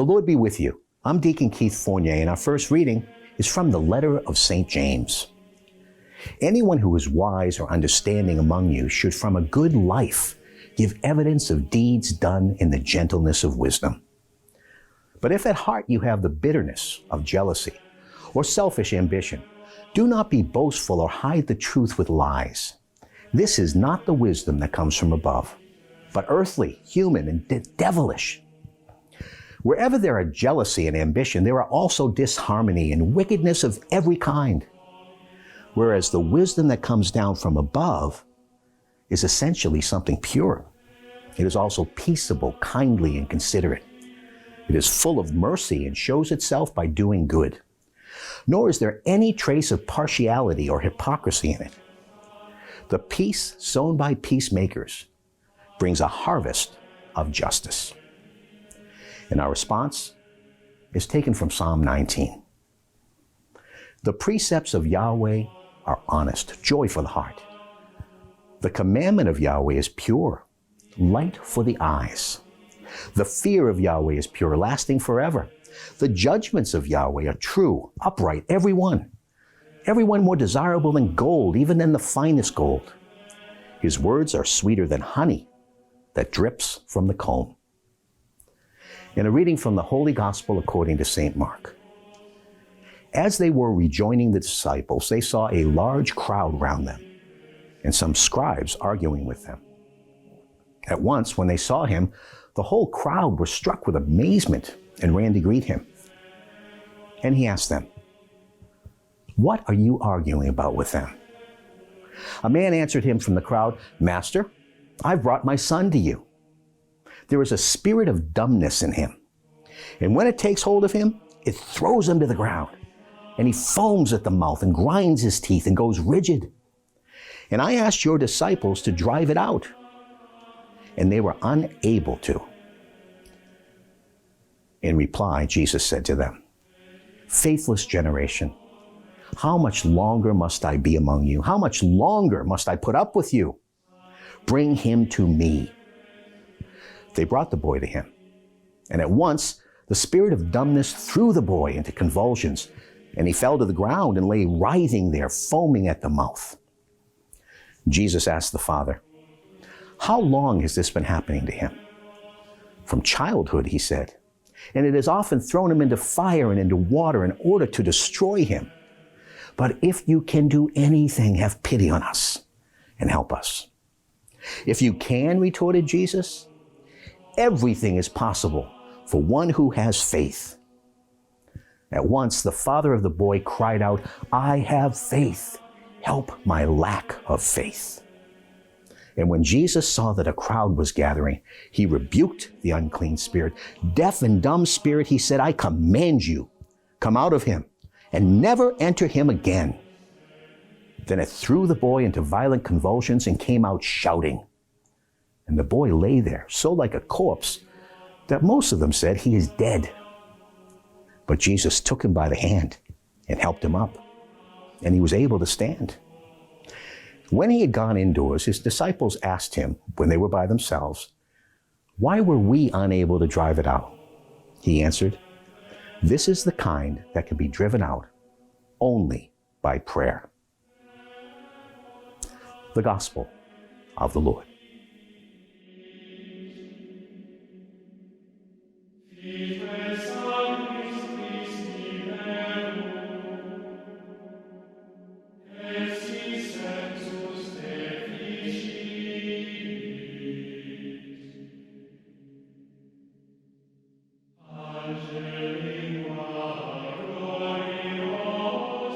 The Lord be with you. I'm Deacon Keith Fournier, and our first reading is from the letter of St. James. Anyone who is wise or understanding among you should from a good life give evidence of deeds done in the gentleness of wisdom. But if at heart you have the bitterness of jealousy or selfish ambition, do not be boastful or hide the truth with lies. This is not the wisdom that comes from above, but earthly, human, and devilish. Wherever there are jealousy and ambition, there are also disharmony and wickedness of every kind. Whereas the wisdom that comes down from above is essentially something pure. It is also peaceable, kindly, and considerate. It is full of mercy and shows itself by doing good. Nor is there any trace of partiality or hypocrisy in it. The peace sown by peacemakers brings a harvest of justice. And our response is taken from Psalm 19. The precepts of Yahweh are honest, joy for the heart. The commandment of Yahweh is pure, light for the eyes. The fear of Yahweh is pure, lasting forever. The judgments of Yahweh are true, upright, every one more desirable than gold, even than the finest gold. His words are sweeter than honey that drips from the comb. In a reading from the Holy Gospel according to St. Mark. As they were rejoining the disciples, they saw a large crowd round them, and some scribes arguing with them. At once, when they saw him, the whole crowd were struck with amazement and ran to greet him. And he asked them, "What are you arguing about with them?" A man answered him from the crowd, "Master, I've brought my son to you. There is a spirit of dumbness in him, and when it takes hold of him, it throws him to the ground, and he foams at the mouth and grinds his teeth and goes rigid. And I asked your disciples to drive it out, and they were unable to." In reply, Jesus said to them, "Faithless generation, how much longer must I be among you? How much longer must I put up with you? Bring him to me." They brought the boy to him, and at once the spirit of dumbness threw the boy into convulsions, and he fell to the ground and lay writhing there, foaming at the mouth. Jesus asked the father, "How long has this been happening to him?" "From childhood," he said, "and it has often thrown him into fire and into water in order to destroy him. But if you can do anything, have pity on us and help us." "If you can," retorted Jesus, "everything is possible for one who has faith." At once the father of the boy cried out, "I have faith. Help my lack of faith." And when Jesus saw that a crowd was gathering, he rebuked the unclean spirit. "Deaf and dumb spirit," he said, "I command you, come out of him and never enter him again." Then it threw the boy into violent convulsions and came out shouting. And the boy lay there, so like a corpse, that most of them said, "He is dead." But Jesus took him by the hand and helped him up, and he was able to stand. When he had gone indoors, his disciples asked him, when they were by themselves, "Why were we unable to drive it out?" He answered, "This is the kind that can be driven out only by prayer." The Gospel of the Lord.